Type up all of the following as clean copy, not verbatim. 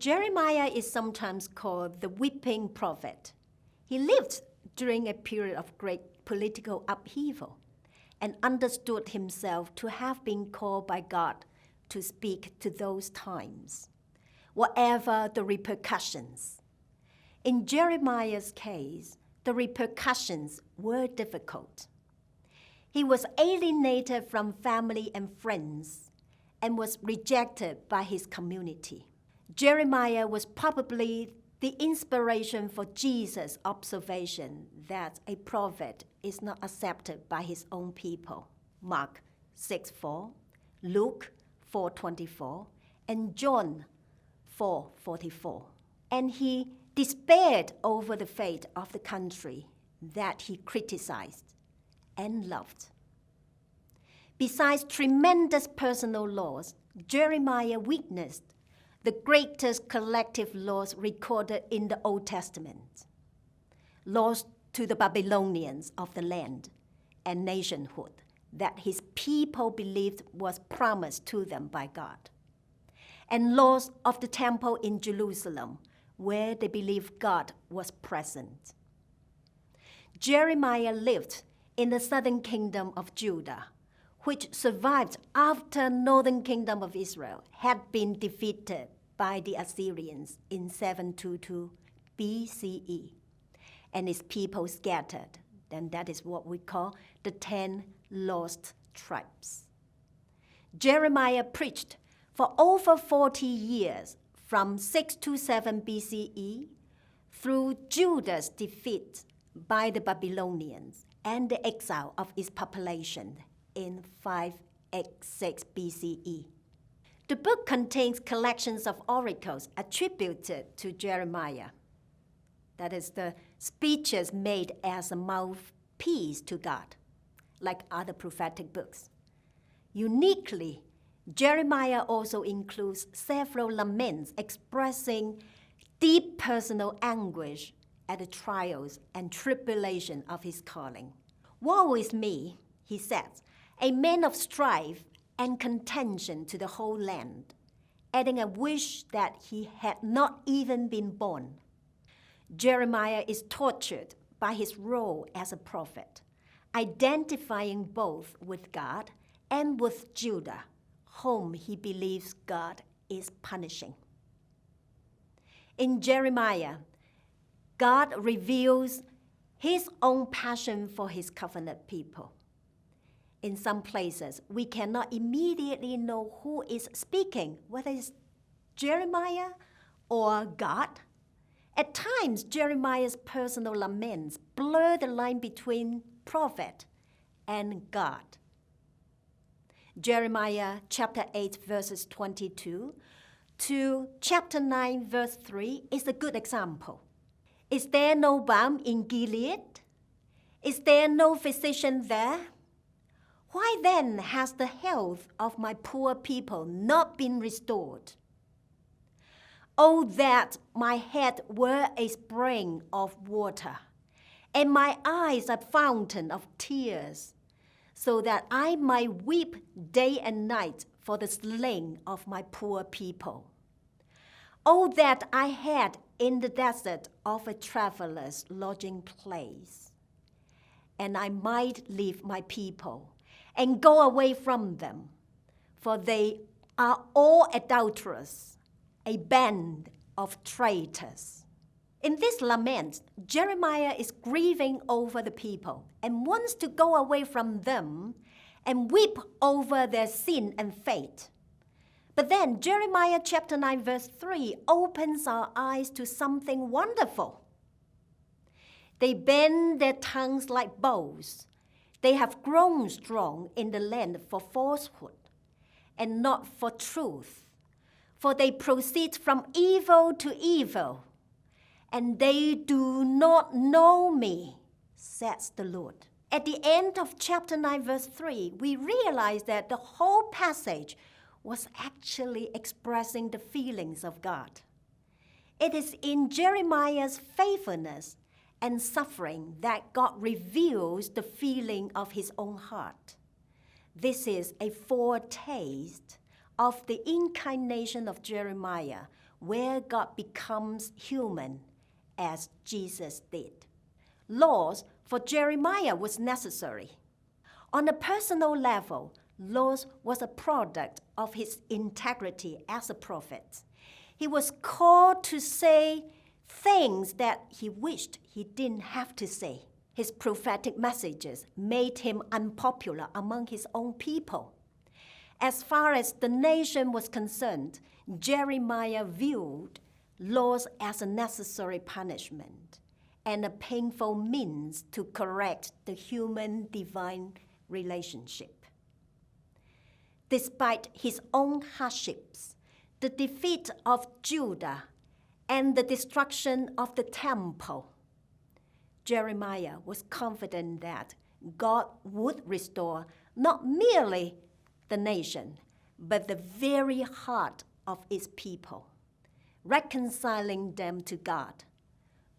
Jeremiah is sometimes called the weeping prophet. He lived during a period of great political upheaval and understood himself to have been called by God to speak to those times, whatever the repercussions. In Jeremiah's case, the repercussions were difficult. He was alienated from family and friends and was rejected by his community. Jeremiah was probably the inspiration for Jesus' observation that a prophet is not accepted by his own people. Mark 6:4, Luke 4:24, and John 4:44. And he despaired over the fate of the country that he criticized and loved. Besides tremendous personal loss, Jeremiah witnessed the greatest collective loss recorded in the Old Testament, loss to the Babylonians of the land and nationhood that his people believed was promised to them by God, and loss of the temple in Jerusalem, where they believed God was present. Jeremiah lived in the southern kingdom of Judah, which survived after northern kingdom of Israel had been defeated by the Assyrians in 722 BCE, and its people scattered. And that is what we call the 10 lost tribes. Jeremiah preached for over 40 years, from 627 BCE through Judah's defeat by the Babylonians and the exile of its population in 586 BCE. The book contains collections of oracles attributed to Jeremiah. That is, the speeches made as a mouthpiece to God, like other prophetic books. Uniquely, Jeremiah also includes several laments expressing deep personal anguish at the trials and tribulation of his calling. "Woe is me," he says, "a man of strife and contention to the whole land," adding a wish that he had not even been born. Jeremiah is tortured by his role as a prophet, identifying both with God and with Judah, whom he believes God is punishing. In Jeremiah, God reveals his own passion for his covenant people. In some places, we cannot immediately know who is speaking, whether it's Jeremiah or God. At times, Jeremiah's personal laments blur the line between prophet and God. Jeremiah chapter 8, verses 22 to chapter 9, verse 3 is a good example. "Is there no balm in Gilead? Is there no physician there? Why then has the health of my poor people not been restored? Oh, that my head were a spring of water, and my eyes a fountain of tears, so that I might weep day and night for the slain of my poor people. Oh, that I had in the desert of a traveler's lodging place, and I might leave my people and go away from them, for they are all adulterers, a band of traitors." In this lament, Jeremiah is grieving over the people and wants to go away from them and weep over their sin and fate. But then Jeremiah chapter 9 verse 3 opens our eyes to something wonderful. "They bend their tongues like bows. They have grown strong in the land for falsehood and not for truth. For they proceed from evil to evil, and they do not know me, says the Lord." At the end of chapter 9, verse 3, we realize that the whole passage was actually expressing the feelings of God. It is in Jeremiah's faithfulness and suffering that God reveals the feeling of his own heart. This is a foretaste of the incarnation of Jeremiah where God becomes human as Jesus did. Laws for Jeremiah was necessary. On a personal level, laws was a product of his integrity as a prophet. He was called to say things that he wished he didn't have to say. His prophetic messages made him unpopular among his own people. As far as the nation was concerned, Jeremiah viewed laws as a necessary punishment and a painful means to correct the human-divine relationship. Despite his own hardships, the defeat of Judah, and the destruction of the temple, Jeremiah was confident that God would restore not merely the nation, but the very heart of its people, reconciling them to God,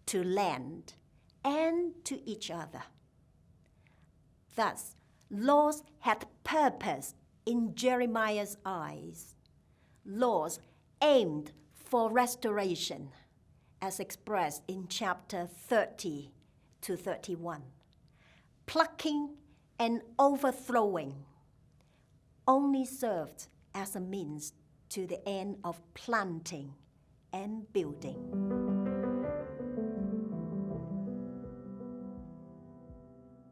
to land, and to each other. Thus, laws had purpose in Jeremiah's eyes. Laws aimed for restoration, as expressed in chapter 30 to 31. Plucking and overthrowing only served as a means to the end of planting and building.